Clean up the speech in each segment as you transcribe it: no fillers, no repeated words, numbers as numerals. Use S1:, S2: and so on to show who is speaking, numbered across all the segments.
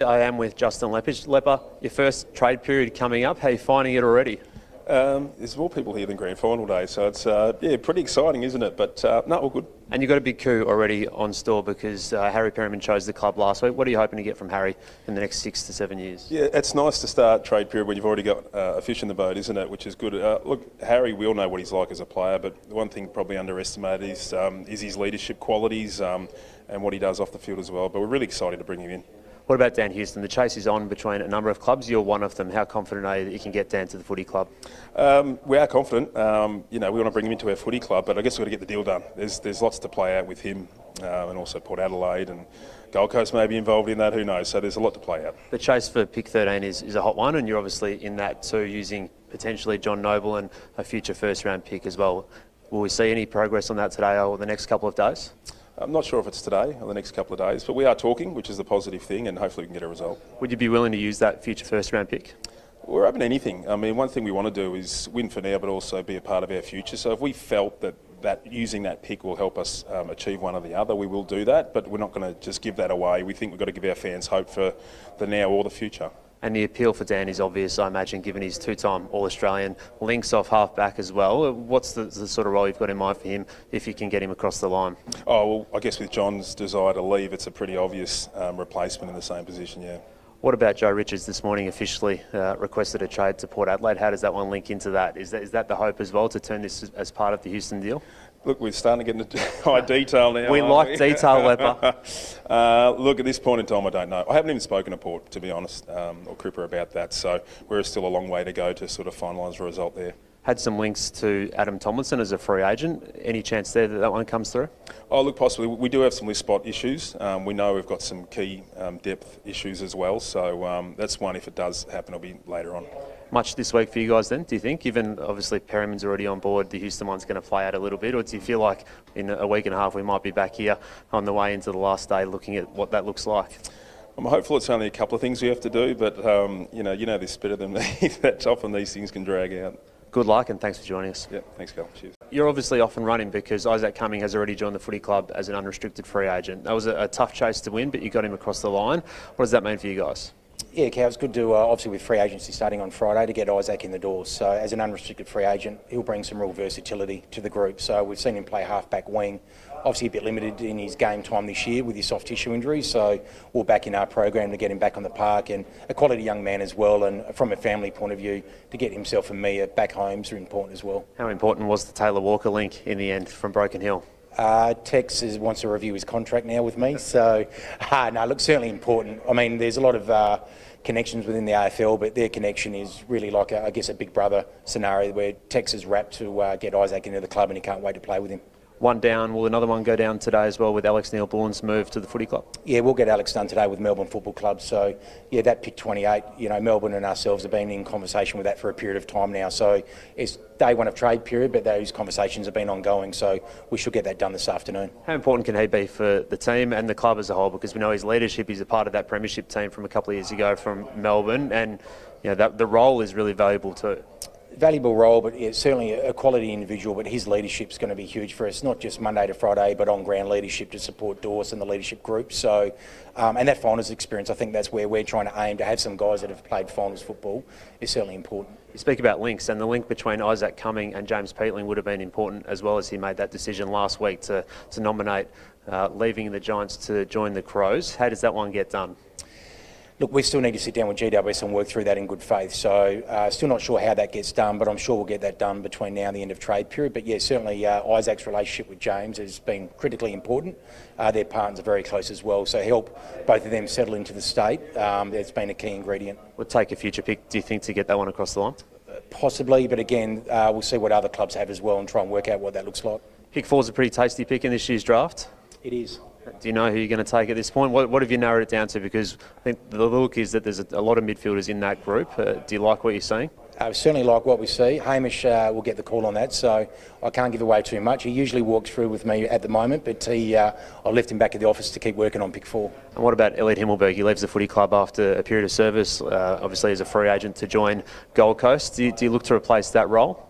S1: I am with Justin Leppitsch. Lepper, your first trade period coming up. How are you finding it already?
S2: There's more people here than grand final day, so it's pretty exciting, isn't it? But no, all good.
S1: And you've got a big coup already on store because Harry Perryman chose the club last week. What are you hoping to get from Harry in the next 6 to 7 years?
S2: Yeah, it's nice to start trade period when you've already got a fish in the boat, isn't it? Which is good. Look, Harry, we all know what he's like as a player, but the one thing probably underestimated is his leadership qualities and what he does off the field as well. But we're really excited to bring him in.
S1: What about Dan Houston? The chase is on between a number of clubs. You're one of them. How confident are you that you can get Dan to the footy club?
S2: We are confident. We want to bring him into our footy club, but I guess we've got to get the deal done. There's lots to play out with him, and also Port Adelaide and Gold Coast may be involved in that. Who knows? So there's a lot to play out.
S1: The chase for pick 13 is a hot one, and you're obviously in that too, using potentially John Noble and a future first-round pick as well. Will we see any progress on that today or the next couple of days?
S2: I'm not sure if it's today or the next couple of days, but we are talking, which is the positive thing, and hopefully we can get a result.
S1: Would you be willing to use that future first-round pick?
S2: We're open to anything. I mean, one thing we want to do is win for now, but also be a part of our future. So if we felt that using that pick will help us achieve one or the other, we will do that, but we're not going to just give that away. We think we've got to give our fans hope for the now or the future.
S1: And the appeal for Dan is obvious, I imagine, given his two-time All-Australian, links off half-back as well. What's the sort of role you've got in mind for him if you can get him across the line?
S2: Oh, well, I guess with John's desire to leave, it's a pretty obvious replacement in the same position, yeah.
S1: What about Joe Richards this morning officially requested a trade to Port Adelaide? How does that one link into that? Is that the hope as well, to turn this as part of the Houston deal?
S2: Look, we're starting to get into high detail now.
S1: We like detail, Lepper.
S2: Look, at this point in time, I don't know. I haven't even spoken to Port, to be honest, or Cripper about that. So we're still a long way to go to sort of finalise a result there.
S1: Had some links to Adam Tomlinson as a free agent. Any chance there that one comes through?
S2: Oh, look, possibly. We do have some list spot issues. We know we've got some key depth issues as well. So that's one, if it does happen, it'll be later on.
S1: Much this week for you guys then, do you think? Given obviously Perryman's already on board, the Houston one's going to play out a little bit, or do you feel like in a week and a half we might be back here on the way into the last day looking at what that looks like?
S2: I'm hopeful it's only a couple of things we have to do, but you know this better than me, that often these things can drag out.
S1: Good luck and thanks for joining us.
S2: Yeah, thanks, Carl. Cheers.
S1: You're obviously off and running because Isaac Cumming has already joined the footy club as an unrestricted free agent. That was a tough chase to win, but you got him across the line. What does that mean for you guys?
S3: Yeah, Cal, it's good to, obviously with free agency starting on Friday, to get Isaac in the doors. So as an unrestricted free agent, he'll bring some real versatility to the group. So we've seen him play half-back wing, obviously a bit limited in his game time this year with his soft tissue injury. So we'll back in our program to get him back on the park, and a quality young man as well. And from a family point of view, to get himself and Mia back home is important as well.
S1: How important was the Taylor Walker link in the end from Broken Hill?
S3: Tex wants to review his contract now with me, so no, look, certainly important. I mean, there's a lot of connections within the AFL, but their connection is really like, I guess, a big brother scenario where Tex is wrapped to get Isaac into the club and he can't wait to play with him.
S1: One down. Will another one go down today as well with Alex Neil-Bourne's move to the footy club?
S3: Yeah, we'll get Alex done today with Melbourne Football Club. So, yeah, that pick 28, Melbourne and ourselves have been in conversation with that for a period of time now. So it's day one of trade period, but those conversations have been ongoing. So we should get that done this afternoon.
S1: How important can he be for the team and the club as a whole? Because we know his leadership, he's a part of that premiership team from a couple of years ago from Melbourne, and the role is really valuable too.
S3: Valuable role, but yeah, certainly a quality individual, but his leadership's going to be huge for us, not just Monday to Friday, but on-ground leadership to support Dawes and the leadership group. So, and that finals experience, I think that's where we're trying to aim, to have some guys that have played finals football is certainly important.
S1: You speak about links, and the link between Isaac Cumming and James Peatling would have been important, as well as he made that decision last week to nominate leaving the Giants to join the Crows. How does that one get done?
S3: Look, we still need to sit down with GWS and work through that in good faith. So still not sure how that gets done, but I'm sure we'll get that done between now and the end of trade period. But yeah, certainly Isaac's relationship with James has been critically important. Their partners are very close as well, so help both of them settle into the state. It's been a key ingredient.
S1: We'll take a future pick, do you think, to get that one across the line?
S3: Possibly, but again, we'll see what other clubs have as well and try and work out what that looks like.
S1: Pick 4's a pretty tasty pick in this year's draft.
S3: It is.
S1: Do you know who you're going to take at this point? What have you narrowed it down to? Because I think the look is that there's a lot of midfielders in that group. Do you like what you're seeing?
S3: I certainly like what we see. Hamish will get the call on that, so I can't give away too much. He usually walks through with me at the moment, but I left him back at the office to keep working on pick 4.
S1: And what about Elliot Himmelberg? He leaves the footy club after a period of service, obviously as a free agent to join Gold Coast. Do you look to replace that role?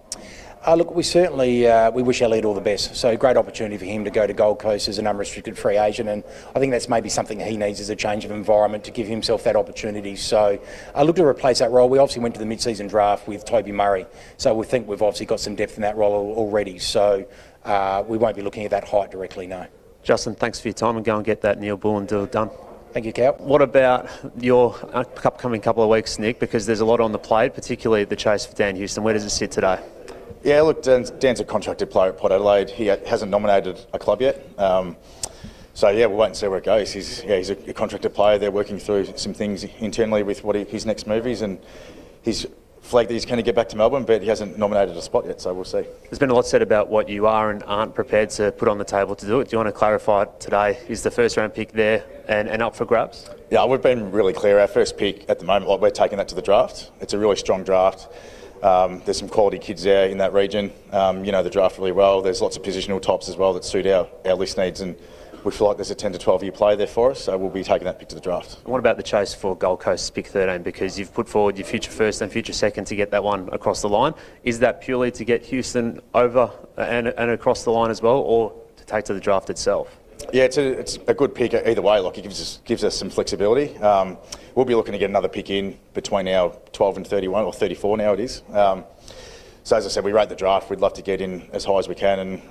S3: Look, we certainly we wish Elliot all the best. So great opportunity for him to go to Gold Coast as an unrestricted free agent, and I think that's maybe something that he needs as a change of environment to give himself that opportunity. So I look to replace that role. We obviously went to the mid-season draft with Toby Murray, so we think we've obviously got some depth in that role already. So we won't be looking at that height directly, no.
S1: Justin, thanks for your time, and go and get that Neil Bullen deal done.
S3: Thank you, Cal.
S1: What about your upcoming couple of weeks, Nick? Because there's a lot on the plate, particularly the chase for Dan Houston. Where does it sit today?
S4: Yeah, look, Dan's a contracted player at Port Adelaide. He hasn't nominated a club yet. So, yeah, we'll wait and see where it goes. He's a contracted player. They're working through some things internally with what his next move is, and he's flagged that he's going to get back to Melbourne, but he hasn't nominated a spot yet, so we'll see.
S1: There's been a lot said about what you are and aren't prepared to put on the table to do it. Do you want to clarify it today? Is the first round pick there and up for grabs?
S4: Yeah, we've been really clear. Our first pick at the moment, we're taking that to the draft. It's a really strong draft. There's some quality kids there in that region. You know the draft really well. There's lots of positional tops as well that suit our list needs, and we feel like there's a 10 to 12 year play there for us, so we'll be taking that pick to the draft.
S1: And what about the chase for Gold Coast's pick 13? Because you've put forward your future first and future second to get that one across the line. Is that purely to get Houston over and across the line as well, or to take to the draft itself?
S4: Yeah, it's a good pick either way. Like, it gives us some flexibility. We'll be looking to get another pick in between our 12 and 31, or 34 now it is. So as I said, we rate the draft. We'd love to get in as high as we can, and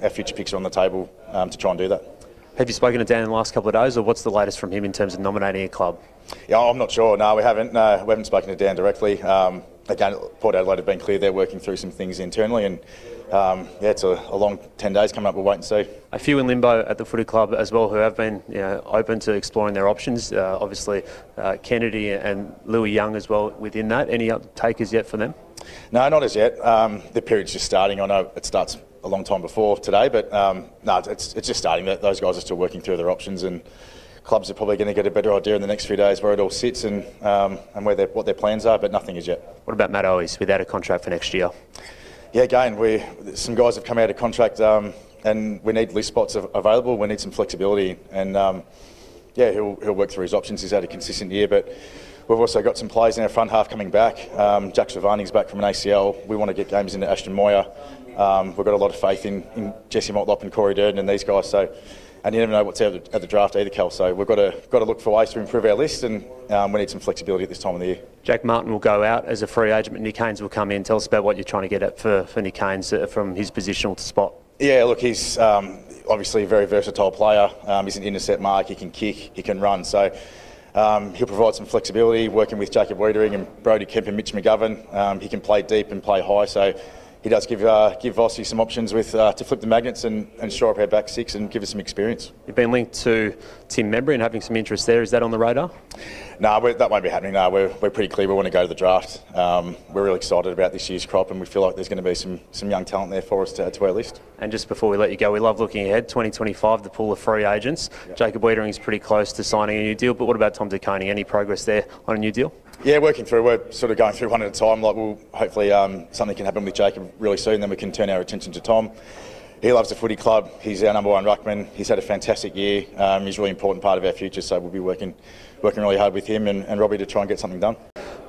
S4: our future picks are on the table to try and do that.
S1: Have you spoken to Dan in the last couple of days, or what's the latest from him in terms of nominating a club?
S4: Yeah, I'm not sure. No, we haven't. We haven't spoken to Dan directly. Again, Port Adelaide have been clear they're working through some things internally, and yeah, it's a long 10 days coming up. We'll wait and see.
S1: A few in limbo at the footy club as well who have been open to exploring their options. Obviously, Kennedy and Louis Young as well within that. Any takers yet for them?
S4: No, not as yet. The period's just starting. I know it starts a long time before today, but no, it's just starting. Those guys are still working through their options, and clubs are probably going to get a better idea in the next few days where it all sits and what their plans are, but nothing as yet. What
S1: about Matt Owies without a contract for next year?
S4: Yeah, again, some guys have come out of contract, and we need list spots available. We need some flexibility, and yeah, he'll work through his options. He's had a consistent year, but we've also got some players in our front half coming back. Jack Savani's back from an ACL. We want to get games into Ashton Moyer. We've got a lot of faith in Jesse Motlop and Corey Durden and these guys. So, and you never know what's out at the draft either, Cal. So we've got to look for ways to improve our list, and we need some flexibility at this time of the year.
S1: Jack Martin will go out as a free agent, but Nick Haynes will come in. Tell us about what you're trying to get at for Nick Haynes from his positional spot.
S4: Yeah, look, he's obviously a very versatile player. He's an intercept mark. He can kick. He can run. So he'll provide some flexibility working with Jacob Wiedering and Brody Kemp and Mitch McGovern. He can play deep and play high. So he does give Vossi some options with to flip the magnets and shore up our back six and give us some experience.
S1: You've been linked to Tim Membry and having some interest there. Is that on the radar?
S4: No, that won't be happening. No, we're pretty clear we want to go to the draft. We're really excited about this year's crop, and we feel like there's going to be some young talent there for us to add to our list.
S1: And just before we let you go, we love looking ahead. 2025, the pool of free agents. Yep. Jacob Wiedering is pretty close to signing a new deal, but what about Tom DeConey? Any progress there on a new deal?
S4: Yeah, working through. We're sort of going through one at a time. Like, we'll hopefully something can happen with Jacob really soon, then we can turn our attention to Tom. He loves the footy club. He's our number one ruckman. He's had a fantastic year. He's a really important part of our future, so we'll be working really hard with him and Robbie to try and get something done.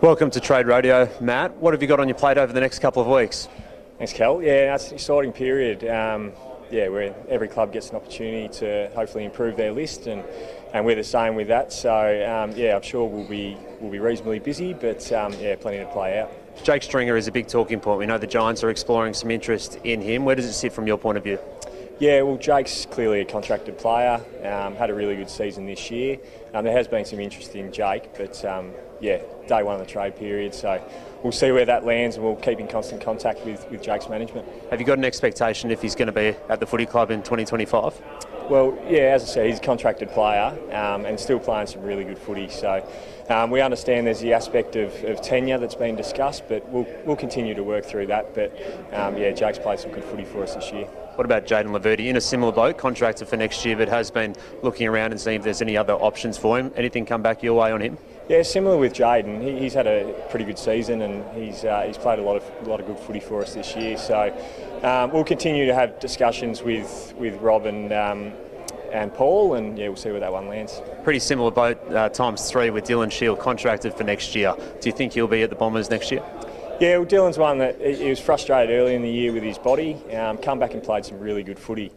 S1: Welcome to Trade Radio, Matt. What have you got on your plate over the next couple of weeks?
S5: Thanks, Cal. Yeah, it's an exciting period. Where every club gets an opportunity to hopefully improve their list, and we're the same with that. So I'm sure we'll be reasonably busy, but plenty to play out.
S1: Jake Stringer is a big talking point. We know the Giants are exploring some interest in him. Where does it sit from your point of view?
S5: Yeah, well, Jake's clearly a contracted player. Had a really good season this year. There has been some interest in Jake, but day one of the trade period. So we'll see where that lands, and we'll keep in constant contact with Jake's management.
S1: Have you got an expectation if he's going to be at the footy club in 2025?
S5: Well, yeah, as I said, he's a contracted player and still playing some really good footy. So we understand there's the aspect of tenure that's been discussed, but we'll continue to work through that. But Jake's played some good footy for us this year.
S1: What about Jayden Laverty? In a similar boat, contracted for next year, but has been looking around and seeing if there's any other options for him. Anything come back your way on him?
S5: Yeah, similar with Jayden. He's had a pretty good season, and he's played a lot of good footy for us this year. So we'll continue to have discussions with Rob and Paul, and we'll see where that one lands.
S1: Pretty similar boat times three with Dylan Shield contracted for next year. Do you think he'll be at the Bombers next year?
S5: Yeah, well, Dylan's one that he was frustrated early in the year with his body. Come back and played some really good footy.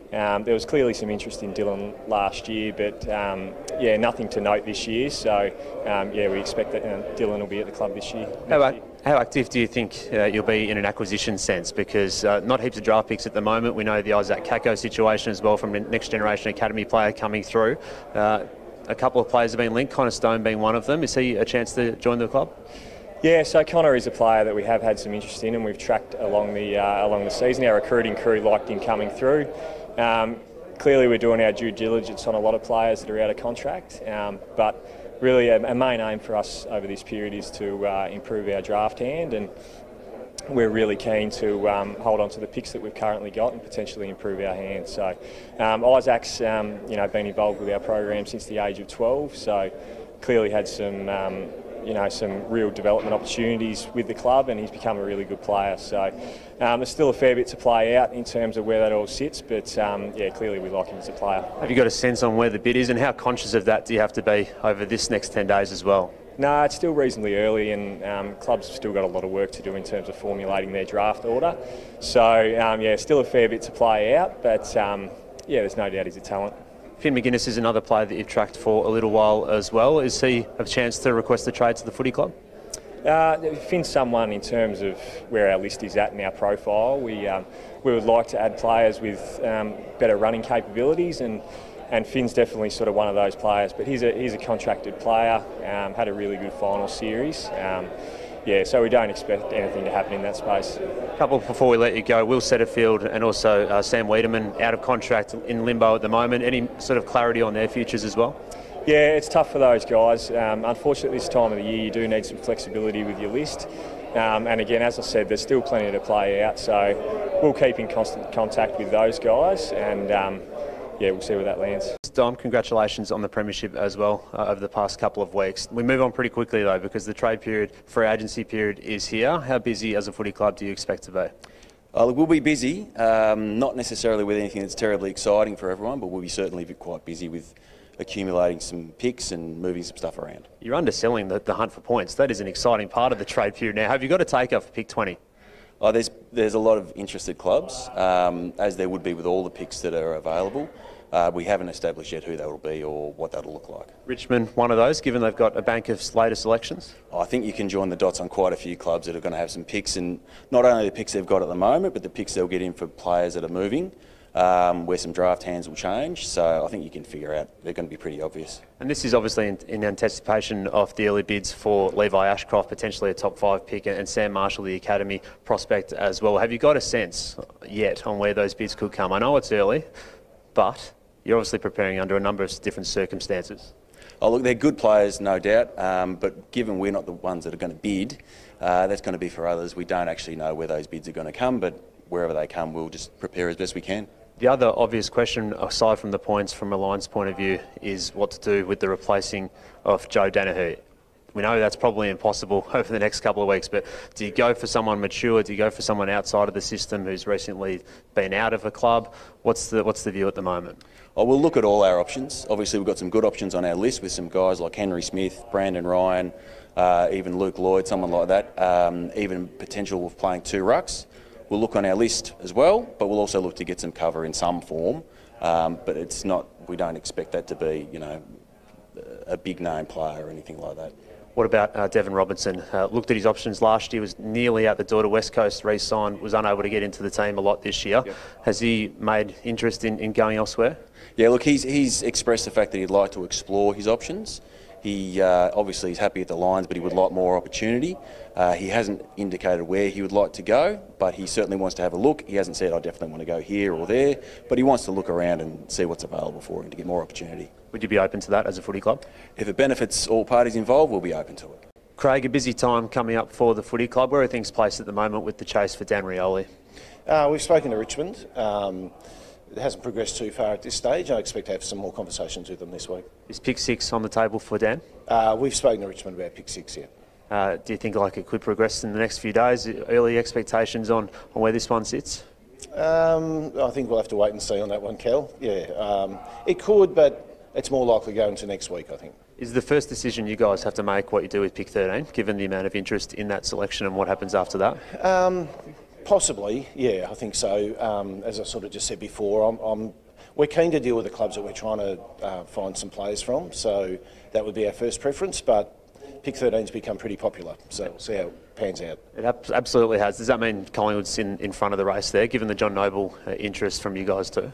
S5: There was clearly some interest in Dylan last year, but yeah, nothing to note this year. So yeah, we expect that Dylan will be at the club this year.
S1: How active do you think you'll be in an acquisition sense? Because not heaps of draft picks at the moment. We know the Isaac Kako situation as well from the next generation academy player coming through. A couple of players have been linked, Connor Stone being one of them. Is he a chance to join the club?
S5: Yeah, so Connor is a player that we have had some interest in, and we've tracked along the season. Our recruiting crew liked him coming through. Clearly, we're doing our due diligence on a lot of players that are out of contract, but really a main aim for us over this period is to improve our draft hand, and we're really keen to hold on to the picks that we've currently got and potentially improve our hand. So Isaac's been involved with our program since the age of 12, so clearly had some some real development opportunities with the club, and he's become a really good player. So there's still a fair bit to play out in terms of where that all sits, but yeah, clearly we like him as a player. Have
S1: you got a sense on where the bid is, and how conscious of that do you have to be over this next 10 days as well?
S5: No, it's still reasonably early, and clubs have still got a lot of work to do in terms of formulating their draft order. So yeah, still a fair bit to play out, but yeah, there's no doubt he's a talent.
S1: Finn McGuinness is another player that you've tracked for a little while as well. Is he a chance to request a trade to the footy club?
S5: Finn's someone in terms of where our list is at in our profile. We would like to add players with better running capabilities, and Finn's definitely sort of one of those players. But he's a contracted player, had a really good final series. Yeah, so we don't expect anything to happen in that space.
S1: A couple before we let you go, Will Setterfield and also Sam Wiedemann out of contract in limbo at the moment. Any sort of clarity on their futures as well?
S5: Yeah, it's tough for those guys. Unfortunately, this time of the year, you do need some flexibility with your list. And again, as I said, there's still plenty to play out, so we'll keep in constant contact with those guys, and yeah, we'll see where that lands.
S1: Dom, congratulations on the premiership as well over the past couple of weeks. We move on pretty quickly though, because the trade period, free agency period is here. How busy as a footy club do you expect to be?
S6: Look, we'll be busy, not necessarily with anything that's terribly exciting for everyone, but we'll be certainly quite busy with accumulating some picks and moving some stuff around.
S1: You're underselling the hunt for points. That is an exciting part of the trade period now. Have you got a taker for pick 20?
S6: Oh, there's a lot of interested clubs, as there would be with all the picks that are available. We haven't established yet who that will be or what that'll look like.
S1: Richmond, one of those, given they've got a bank of later selections?
S6: I think you can join the dots on quite a few clubs that are going to have some picks, and not only the picks they've got at the moment, but the picks they'll get in for players that are moving, where some draft hands will change. So I think you can figure out they're going to be pretty obvious.
S1: And this is obviously in anticipation of the early bids for Levi Ashcroft, potentially a top 5 pick, and Sam Marshall, the academy prospect as well. Have you got a sense yet on where those bids could come? I know it's early, but you're obviously preparing under a number of different circumstances.
S6: Oh, look, they're good players, no doubt, but given we're not the ones that are going to bid, that's going to be for others. We don't actually know where those bids are going to come, but wherever they come, we'll just prepare as best we can.
S1: The other obvious question, aside from the points from a Lions point of view, is what to do with the replacing of Joe Danaher. We know that's probably impossible over the next couple of weeks, but do you go for someone mature? Do you go for someone outside of the system who's recently been out of a club? What's the view at the moment?
S6: Oh, we'll look at all our options. Obviously, we've got some good options on our list with some guys like Henry Smith, Brandon Ryan, even Luke Lloyd, someone like that, even potential of playing 2 rucks. We'll look on our list as well, but we'll also look to get some cover in some form. But it's not, we don't expect that to be, a big name player or anything like that.
S1: What about Devon Robinson? Looked at his options last year, was nearly out the door to West Coast, re-signed, was unable to get into the team a lot this year. Yep. Has he made interest in going elsewhere?
S6: Yeah, look, he's expressed the fact that he'd like to explore his options. He obviously is happy at the Lions, but he would like more opportunity. He hasn't indicated where he would like to go, but he certainly wants to have a look. He hasn't said, I definitely want to go here or there, but he wants to look around and see what's available for him to get more opportunity.
S1: Would you be open to that as a footy club?
S6: If it benefits all parties involved, we'll be open to it.
S1: Craig, a busy time coming up for the footy club. Where are things placed at the moment with the chase for Dan Rioli?
S7: We've spoken to Richmond. It hasn't progressed too far at this stage. I expect to have some more conversations with them this week.
S1: Is pick 6 on the table for Dan?
S7: We've spoken to Richmond about pick 6, yeah.
S1: Do you think it could progress in the next few days? Early expectations on where this one sits?
S7: I think we'll have to wait and see on that one, Kel. Yeah, it could, but it's more likely going to next week, I think.
S1: Is the first decision you guys have to make what you do with pick 13, given the amount of interest in that selection and what happens after that?
S7: Possibly, yeah, I think so. As I sort of just said before, we're keen to deal with the clubs that we're trying to find some players from, so that would be our first preference, but pick 13's become pretty popular, so we'll see how it pans out.
S1: It absolutely has. Does that mean Collingwood's in front of the race there, given the John Noble interest from you guys too?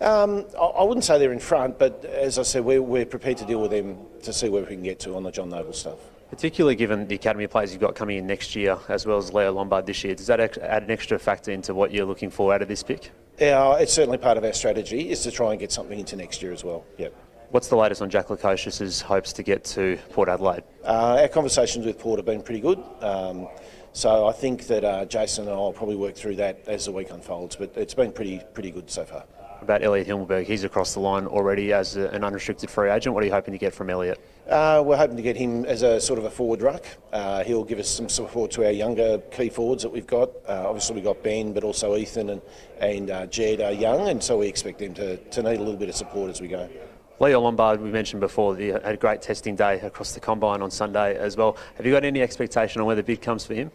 S7: I wouldn't say they're in front, but as I said, we're prepared to deal with them to see where we can get to on the John Noble stuff.
S1: Particularly given the academy players you've got coming in next year, as well as Leo Lombard this year, does that add an extra factor into what you're looking for out of this pick?
S7: Yeah, it's certainly part of our strategy, is to try and get something into next year as well. Yep.
S1: What's the latest on Jack Lukosius's hopes to get to Port Adelaide?
S7: Our conversations with Port have been pretty good. So I think that Jason and I will probably work through that as the week unfolds, but it's been pretty good so far.
S1: About Elliot Himmelberg, he's across the line already as an unrestricted free agent. What are you hoping to get from Elliot?
S7: We're hoping to get him as a sort of a forward ruck. He'll give us some support to our younger key forwards that we've got. Obviously we've got Ben, but also Ethan and Jed are young, and so we expect them to need a little bit of support as we go.
S1: Leo Lombard, we mentioned before, he had a great testing day across the combine on Sunday as well. Have you got any expectation on where the bid comes for him?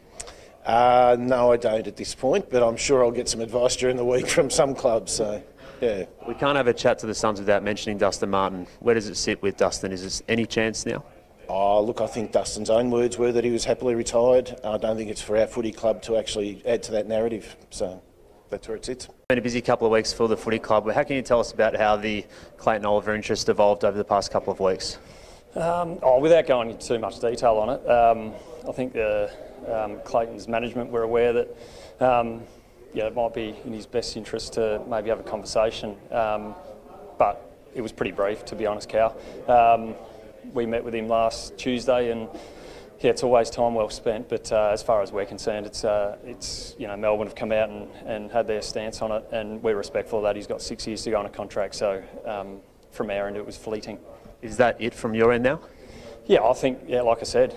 S7: No, I don't at this point, but I'm sure I'll get some advice during the week from some clubs. So, yeah.
S1: We can't have a chat to the Suns without mentioning Dustin Martin. Where does it sit with Dustin? Is there any chance now?
S7: Oh, look, I think Dustin's own words were that he was happily retired. I don't think it's for our footy club to actually add to that narrative. So that's where it sits.
S1: Been a busy couple of weeks for the footy club. How can you tell us about how the Clayton Oliver interest evolved over the past couple of weeks?
S8: Without going into too much detail on it, I think Clayton's management were aware that it might be in his best interest to maybe have a conversation, but it was pretty brief, to be honest, Cal. We met with him last Tuesday, and yeah, it's always time well spent. But as far as we're concerned, it's Melbourne have come out and had their stance on it, and we're respectful of that. He's got 6 years to go on a contract, so from our end, it was fleeting.
S1: Is that it from your end now?
S8: Yeah, I think, like I said,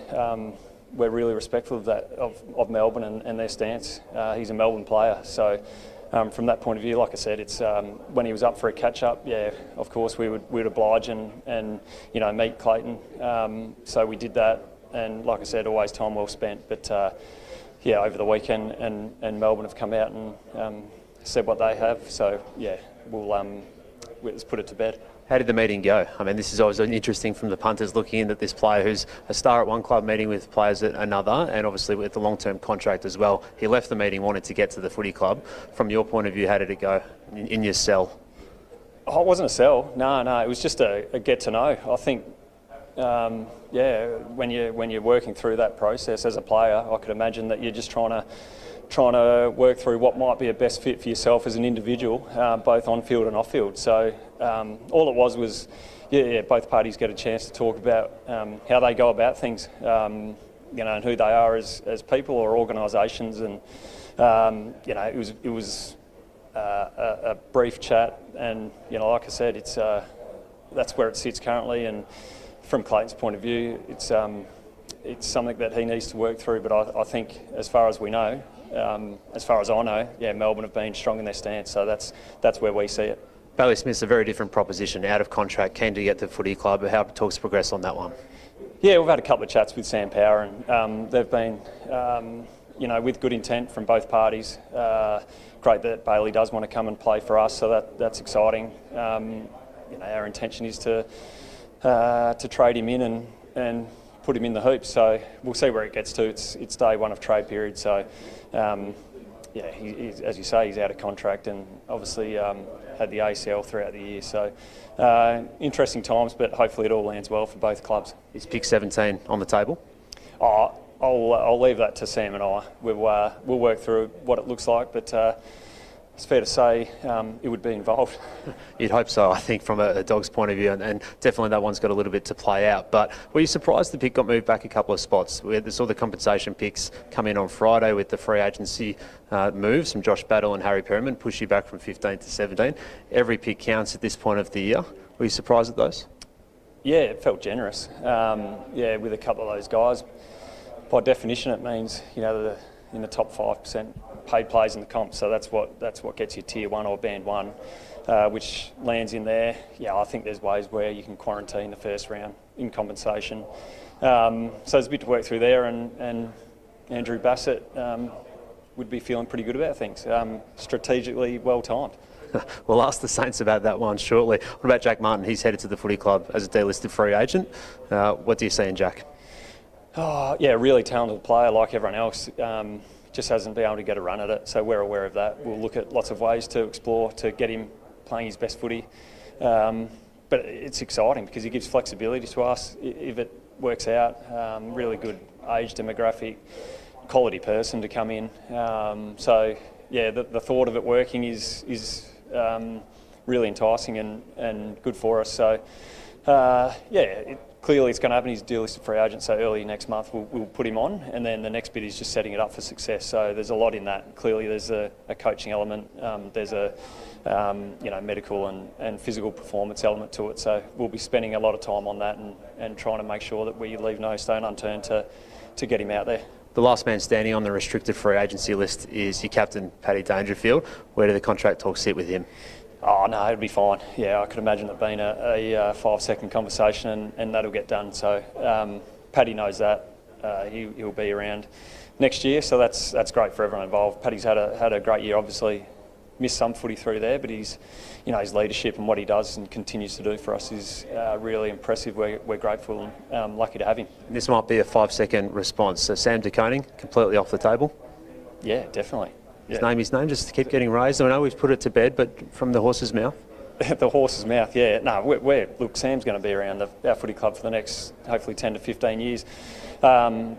S8: we're really respectful of that, of Melbourne and their stance. He's a Melbourne player, so from that point of view, like I said, it's when he was up for a catch-up, yeah, of course we would oblige and meet Clayton. So we did that, and like I said, always time well spent. But over the weekend, and Melbourne have come out and said what they have. So yeah, let's put it to bed.
S1: How did the meeting go? I mean, this is always interesting from the punters looking in at this player who's a star at one club meeting with players at another, and obviously with the long-term contract as well. He left the meeting, wanted to get to the footy club. From your point of view, how did it go in your cell?
S8: Oh, it wasn't a sell. No, it was just a get to know. I think, when you're working through that process as a player, I could imagine that you're just trying to work through what might be a best fit for yourself as an individual, both on field and off field. So all it was both parties get a chance to talk about how they go about things, and who they are as people or organisations, and it was a brief chat, and like I said, it's that's where it sits currently, and from Clayton's point of view, it's something that he needs to work through. But I think, as far as we know, as far as I know, Melbourne have been strong in their stance, so that's where we see it.
S1: Bailey Smith's a very different proposition, out of contract, keen to get to the footy club. How have talks progressed on that one? Yeah,
S8: we've had a couple of chats with Sam Power, and they've been, with good intent from both parties. Great that Bailey does want to come and play for us, so that's exciting. Our intention is to trade him in and put him in the hoops, so we'll see where it gets to. It's day one of trade period, so he's, as you say, he's out of contract, and obviously had the ACL throughout the year, so interesting times, but hopefully it all lands well for both clubs.
S1: Is pick 17 on the table?
S8: I'll leave that to Sam and I. We'll work through what it looks like, but it's fair to say it would be involved.
S1: You'd hope so, I think, from a Dogs' point of view, and definitely that one's got a little bit to play out. But were you surprised the pick got moved back a couple of spots? We saw the compensation picks come in on Friday with the free agency moves from Josh Battle and Harry Perriman, push you back from 15 to 17. Every pick counts at this point of the year. Were you surprised at those?
S8: Yeah, it felt generous. With a couple of those guys. By definition, it means, in the top 5% paid plays in the comp, so that's what gets you tier 1 or band 1, which lands in there. Yeah, I think there's ways where you can quarantine the first round in compensation. So there's a bit to work through there, and Andrew Bassett would be feeling pretty good about things. Strategically well timed.
S1: We'll ask the Saints about that one shortly. What about Jack Martin? He's headed to the footy club as a delisted free agent. What do you see in Jack?
S8: Oh, yeah, really talented player like everyone else. Just hasn't been able to get a run at it, so we're aware of that. We'll look at lots of ways to explore to get him playing his best footy. But it's exciting because he gives flexibility to us if it works out. Really good age demographic, quality person to come in. So yeah, the thought of it working is really enticing and good for us. So clearly it's going to happen. He's a delisted free agent, so early next month we'll put him on, and then the next bit is just setting it up for success. So there's a lot in that. Clearly there's a coaching element, there's a medical and physical performance element to it. So we'll be spending a lot of time on that and trying to make sure that we leave no stone unturned to get him out there.
S1: The last man standing on the restricted free agency list is your captain, Paddy Dangerfield. Where do the contract talks sit with him?
S8: Oh, no, it'll be fine. Yeah, I could imagine it being a 5-second conversation and that'll get done. So Paddy knows that. He'll be around next year, so that's great for everyone involved. Paddy's had a great year, obviously. Missed some footy through there, but his leadership and what he does and continues to do for us is really impressive. We're grateful and lucky to have him.
S1: This might be a 5-second response. So Sam De Koning, completely off the table?
S8: Yeah, definitely.
S1: His name, just to keep getting raised. I know we've put it to bed, but from the horse's mouth?
S8: The horse's mouth, yeah. No, look, Sam's going to be around our footy club for the next, hopefully, 10 to 15 years. To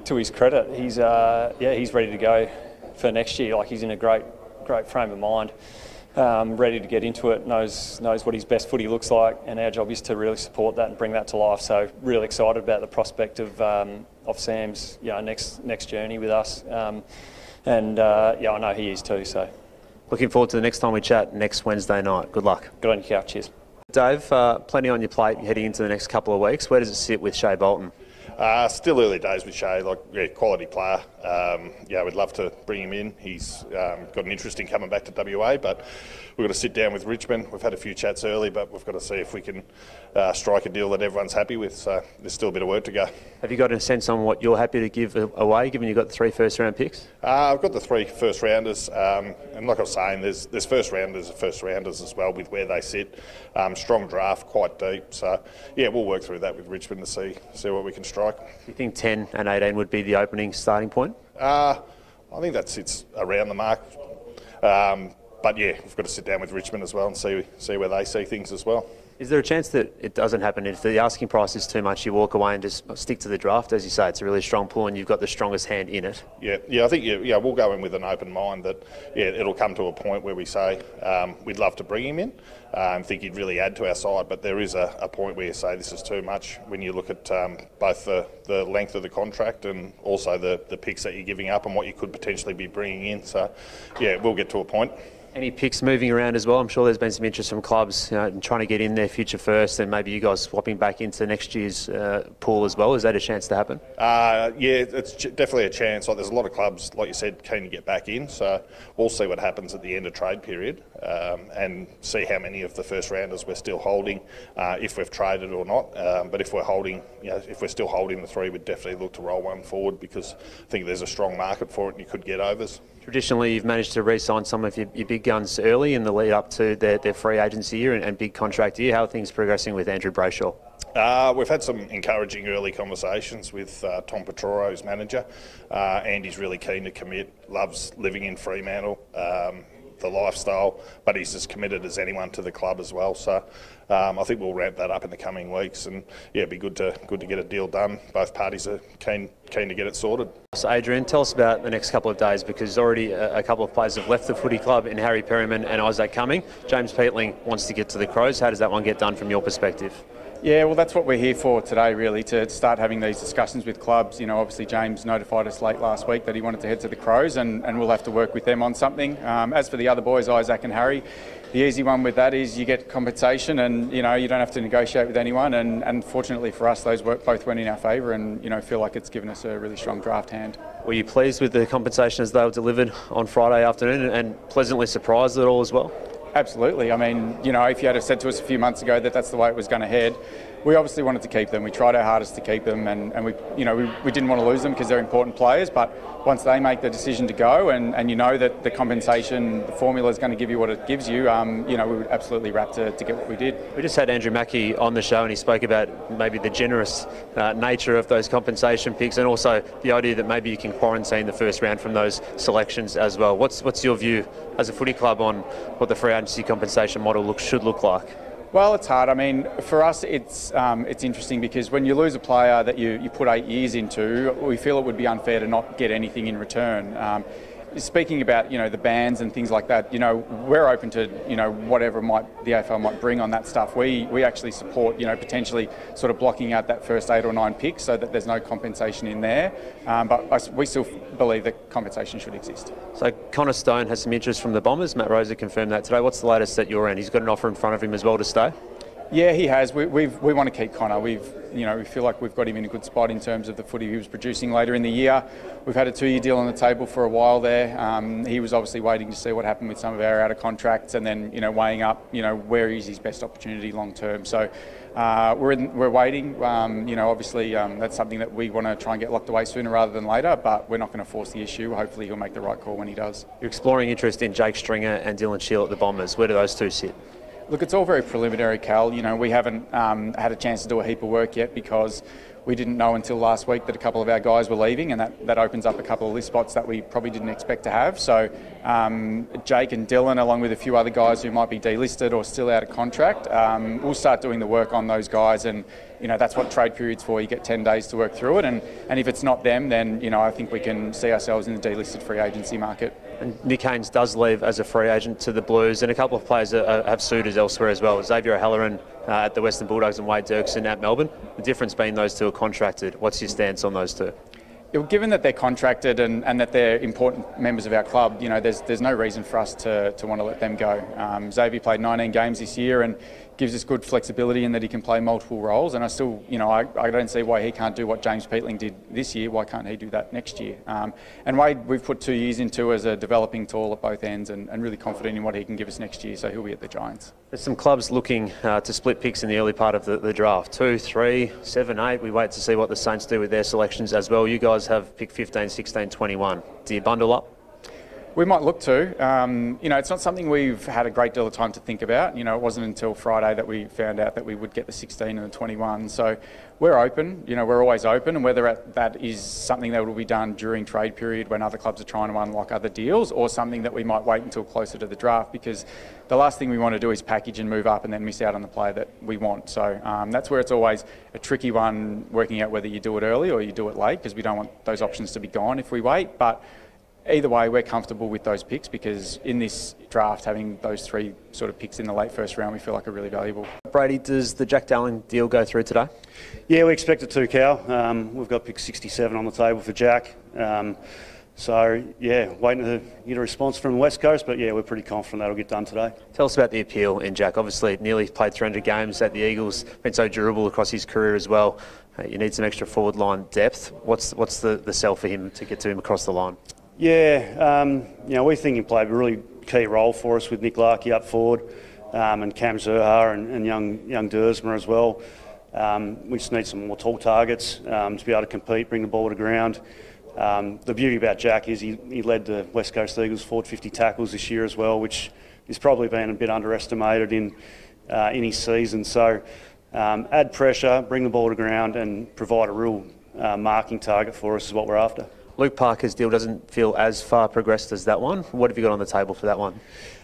S8: his credit, he's ready to go for next year. Like, he's in a great frame of mind, ready to get into it, knows what his best footy looks like, and our job is to really support that and bring that to life. So really excited about the prospect of Sam's next journey with us, and I know he is too. So
S1: looking forward to the next time we chat next Wednesday night. Good luck.
S8: Good on you, Cal. Cheers.
S1: Dave, plenty on your plate heading into the next couple of weeks. Where does it sit with Shea Bolton?
S2: Still early days with Shea, quality player. We'd love to bring him in. He's got an interest in coming back to WA, but we've got to sit down with Richmond. We've had a few chats early, but we've got to see if we can strike a deal that everyone's happy with. So there's still a bit of work to go. Have
S1: you got a sense on what you're happy to give away, given you've got the 3 first-round picks?
S2: I've got the 3 first-rounders, and like I was saying, there's first-rounders as well with where they sit. Strong draft, quite deep. So, yeah, we'll work through that with Richmond to see what we can strike.
S1: Do you think 10 and 18 would be the opening starting point?
S2: I think that sits around the mark. But yeah, we've got to sit down with Richmond as well and see where they see things as well.
S1: Is there a chance that it doesn't happen? If the asking price is too much, you walk away and just stick to the draft? As you say, it's a really strong pull and you've got the strongest hand in it.
S2: Yeah, I think we'll go in with an open mind that it'll come to a point where we say we'd love to bring him in and think he'd really add to our side, but there is a point where you say this is too much when you look at both the length of the contract and also the picks that you're giving up and what you could potentially be bringing in. So yeah, we'll get to a point.
S1: Any picks moving around as well? I'm sure there's been some interest from clubs in trying to get in their future first, and maybe you guys swapping back into next year's pool as well. Is that a chance to happen?
S2: It's definitely a chance. There's a lot of clubs, like you said, keen to get back in. So we'll see what happens at the end of trade period and see how many of the first rounders we're still holding, if we've traded or not. But if we're holding, if we're still holding the 3, we'd definitely look to roll one forward because I think there's a strong market for it and you could get overs.
S1: Traditionally, you've managed to re-sign some of your big guns early in the lead up to their free agency year and big contract year. How are things progressing with Andrew Brayshaw?
S2: We've had some encouraging early conversations with Tom Petroro, who's manager. Andy's really keen to commit, loves living in Fremantle, the lifestyle, but he's as committed as anyone to the club as well. So I think we'll ramp that up in the coming weeks, and yeah, it'd be good to get a deal done. Both parties are keen to get it sorted.
S1: So Adrian, tell us about the next couple of days, because already a couple of players have left the footy club in Harry Perryman and Isaac Cumming. James Peatling wants to get to the Crows. How does that one get done from your perspective?
S9: Yeah, well, that's what we're here for today, really, to start having these discussions with clubs. You know, obviously James notified us late last week that he wanted to head to the Crows, and we'll have to work with them on something. As for the other boys, Isaac and Harry, the easy one with that is you get compensation, and you know you don't have to negotiate with anyone. And fortunately for us, those both went in our favour, and you know feel like it's given us a really strong draft hand.
S1: Were you pleased with the compensation as they were delivered on Friday afternoon, and pleasantly surprised at all as well?
S9: Absolutely. I mean, you know, if you had said to us a few months ago that that's the way it was going to head, we obviously wanted to keep them. We tried our hardest to keep them, and we didn't want to lose them because they're important players. But once they make the decision to go, and you know that the compensation, the formula is going to give you what it gives you, we would absolutely wrap to get what we did.
S1: We just had Andrew Mackie on the show, and he spoke about maybe the generous nature of those compensation picks, and also the idea that maybe you can quarantine the first round from those selections as well. What's your view as a footy club on what the free agency compensation model should look like?
S9: Well, it's hard. I mean, for us, it's interesting because when you lose a player that you put 8 years into, we feel it would be unfair to not get anything in return. Speaking about the bans and things like that, we're open to whatever the AFL might bring on that stuff. We actually support potentially sort of blocking out that first 8 or 9 picks so that there's no compensation in there. But we still believe that compensation should exist.
S1: So Connor Stone has some interest from the Bombers. Matt Rosa confirmed that today. What's the latest at your end? He's got an offer in front of him as well to stay.
S9: Yeah, he has. We want to keep Connor. We feel like we've got him in a good spot in terms of the footy he was producing later in the year. We've had a 2-year deal on the table for a while there. He was obviously waiting to see what happened with some of our out of contracts, and then weighing up where is his best opportunity long term. So we're waiting. Obviously that's something that we want to try and get locked away sooner rather than later. But we're not going to force the issue. Hopefully he'll make the right call when he does.
S1: You're exploring interest in Jake Stringer and Dylan Shield at the Bombers. Where do those two sit?
S9: Look, it's all very preliminary, Cal. We haven't had a chance to do a heap of work yet because we didn't know until last week that a couple of our guys were leaving, and that opens up a couple of list spots that we probably didn't expect to have. So Jake and Dylan, along with a few other guys who might be delisted or still out of contract, we'll start doing the work on those guys, and that's what trade period's for. You get 10 days to work through it, and if it's not them, then I think we can see ourselves in the delisted free agency market.
S1: And Nick Haynes does leave as a free agent to the Blues, and a couple of players have suitors elsewhere as well. Xavier O'Halloran at the Western Bulldogs and Wade Dirksen at Melbourne. The difference being those two are contracted. What's your stance on those two?
S9: Given that they're contracted and that they're important members of our club, there's no reason for us to want to let them go. Xavier played 19 games this year and gives us good flexibility in that he can play multiple roles. And I still, I don't see why he can't do what James Peatling did this year. Why can't he do that next year? And Wade, we've put 2 years into as a developing tool at both ends, and really confident in what he can give us next year. So he'll be at the Giants.
S1: There's some clubs looking to split picks in the early part of the draft. 2, 3, 7, 8. We wait to see what the Saints do with their selections as well. You guys have picked 15, 16, 21. Do you bundle up?
S9: We might look to. It's not something we've had a great deal of time to think about. It wasn't until Friday that we found out that we would get the 16 and the 21. So we're open. We're always open. And whether that is something that will be done during trade period when other clubs are trying to unlock other deals, or something that we might wait until closer to the draft, because the last thing we want to do is package and move up and then miss out on the player that we want. So that's where it's always a tricky one, working out whether you do it early or you do it late, because we don't want those options to be gone if we wait. But either way, we're comfortable with those picks, because in this draft, having those 3 sort of picks in the late first round, we feel like are really valuable.
S1: Brady, does the Jack Dowling deal go through today?
S10: Yeah, we expect it to, Cal. We've got pick 67 on the table for Jack. So, yeah, waiting to get a response from the West Coast, but yeah, we're pretty confident that'll get done today.
S1: Tell us about the appeal in Jack. Obviously, nearly played 300 games at the Eagles, been so durable across his career as well. You need some extra forward line depth. What's the sell for him to get to him across the line?
S10: Yeah, we think he played a really key role for us with Nick Clarke up forward, and Cam Zurhaar and young Dersma as well. We just need some more tall targets to be able to compete, bring the ball to ground. The beauty about Jack is he led the West Coast Eagles 450 tackles this year as well, which has probably been a bit underestimated in his season. So add pressure, bring the ball to ground, and provide a real marking target for us is what we're after.
S1: Luke Parker's deal doesn't feel as far progressed as that one. What have you got on the table for that one?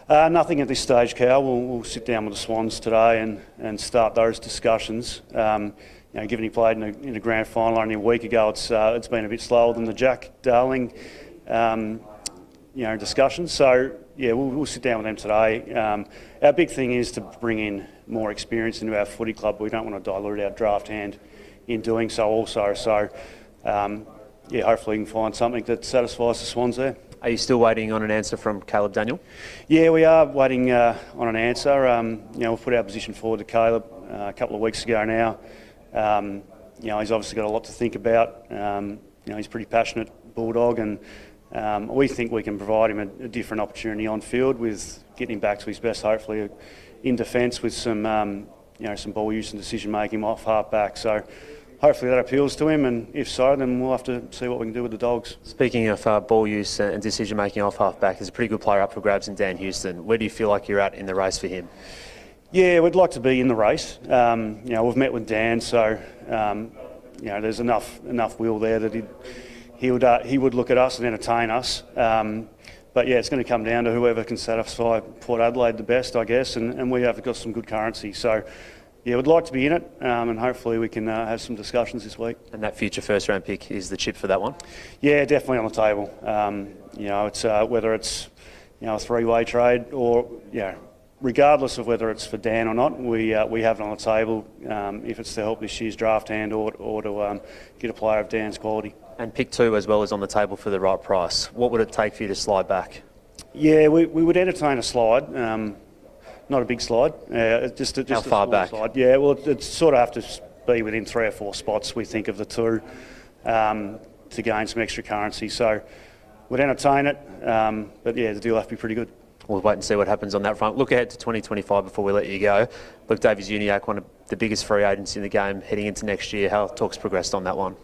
S10: Nothing at this stage, Cal. We'll sit down with the Swans today and start those discussions. Given he played in a grand final only a week ago, it's been a bit slower than the Jack Darling discussions. So yeah, we'll sit down with them today. Our big thing is to bring in more experience into our footy club. We don't want to dilute our draft hand in doing so also. So, yeah, hopefully we can find something that satisfies the Swans there.
S1: Are you still waiting on an answer from Caleb Daniel?
S10: Yeah, we are waiting on an answer. We've put our position forward to Caleb a couple of weeks ago now. He's obviously got a lot to think about. He's a pretty passionate Bulldog, and we think we can provide him a different opportunity on field with getting him back to his best, hopefully in defence with some ball use and decision making off half back. So hopefully that appeals to him, and if so, then we'll have to see what we can do with the Dogs.
S1: Speaking of ball use and decision making off half back, there's a pretty good player up for grabs in Dan Houston. Where do you feel like you're at in the race for him?
S10: Yeah, we'd like to be in the race. We've met with Dan, so there's enough will there that he would look at us and entertain us. But yeah, it's going to come down to whoever can satisfy Port Adelaide the best, I guess, and we have got some good currency. So yeah, we'd like to be in it, and hopefully we can have some discussions this week.
S1: And that future first round pick is the chip for that one?
S10: Yeah, definitely on the table. It's whether it's a three-way trade or regardless of whether it's for Dan or not, we have it on the table if it's to help this year's draft hand or to get a player of Dan's quality.
S1: And pick 2 as well is on the table for the right price. What would it take for you to slide back?
S10: Yeah, we would entertain a slide. Not a big slide. Just
S1: How far back?
S10: Slide. Yeah, well, it'd sort of have to be within 3 or 4 spots, we think, of the 2 to gain some extra currency. So we'd entertain it, but yeah, the deal will have to be pretty good.
S1: We'll wait and see what happens on that front. Look ahead to 2025 before we let you go. Look, Davies Uniacke, one of the biggest free agents in the game heading into next year. How have talks progressed on that one?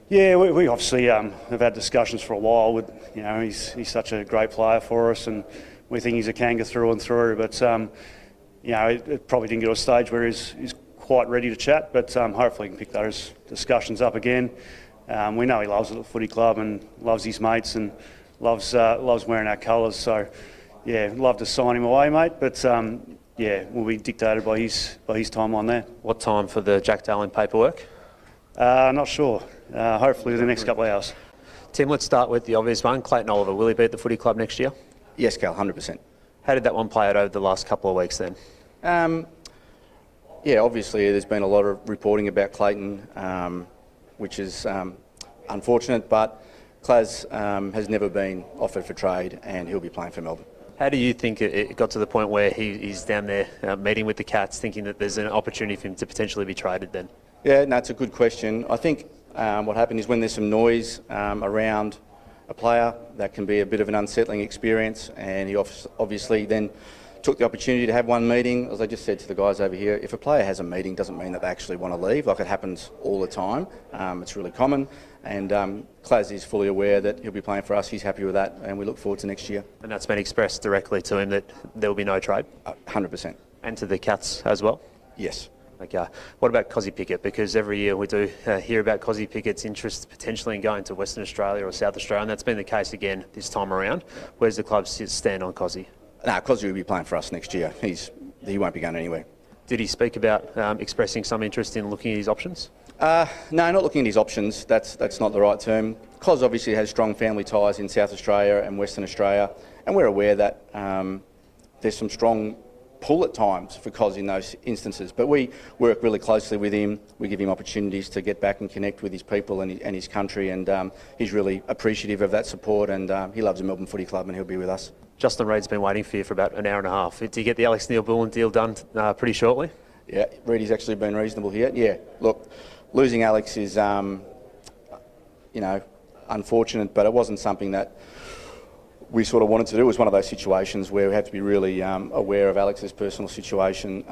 S10: Yeah, we obviously have had discussions for a while. He's such a great player for us, and we think he's a Kanga through and through. But it probably didn't get to a stage where he's quite ready to chat. But hopefully he can pick those discussions up again. We know he loves it at the footy club and loves his mates and loves wearing our colours. So yeah, love to sign him away, mate. But we'll be dictated by his timeline there.
S1: What time for the Jack Darling paperwork?
S10: Not sure. Hopefully within the next couple of hours.
S1: Tim, let's start with the obvious one. Clayton Oliver, will he be at the footy club next year?
S11: Yes, Cal, 100%.
S1: How did that one play out over the last couple of weeks then?
S11: Obviously there's been a lot of reporting about Clayton, which is unfortunate, but Claz has never been offered for trade and he'll be playing for Melbourne.
S1: How do you think it got to the point where he's down there meeting with the Cats, thinking that there's an opportunity for him to potentially be traded then?
S11: Yeah, no, it's a good question. I think what happened is when there's some noise around a player, that can be a bit of an unsettling experience, and he obviously then took the opportunity to have one meeting. As I just said to the guys over here, if a player has a meeting, doesn't mean that they actually want to leave. Like, it happens all the time. It's really common, and Claz is fully aware that he'll be playing for us. He's happy with that, and we look forward to next year.
S1: And that's been expressed directly to him that there will be no trade?
S11: 100%.
S1: And to the Cats as well?
S11: Yes.
S1: Okay. What about Cozzy Pickett? Because every year we do hear about Cozzy Pickett's interest potentially in going to Western Australia or South Australia, and that's been the case again this time around. Where's the club stand on Cozzy?
S11: No, Cozzy will be playing for us next year. He won't be going anywhere.
S1: Did he speak about expressing some interest in looking at his options?
S11: No, not looking at his options. That's not the right term. Coz obviously has strong family ties in South Australia and Western Australia, and we're aware that there's some strong pull at times for Coz in those instances. But we work really closely with him. We give him opportunities to get back and connect with his people and his country, and he's really appreciative of that support, and he loves the Melbourne Footy Club, and he'll be with us.
S1: Justin Reid's been waiting for you for about an hour and a half. Did you get the Alex Neil-Bullen deal done pretty shortly?
S11: Yeah, Brady's actually been reasonable here. Yeah, look, losing Alex is, unfortunate, but it wasn't something that we sort of wanted to do. It was one of those situations where we had to be really aware of Alex's personal situation.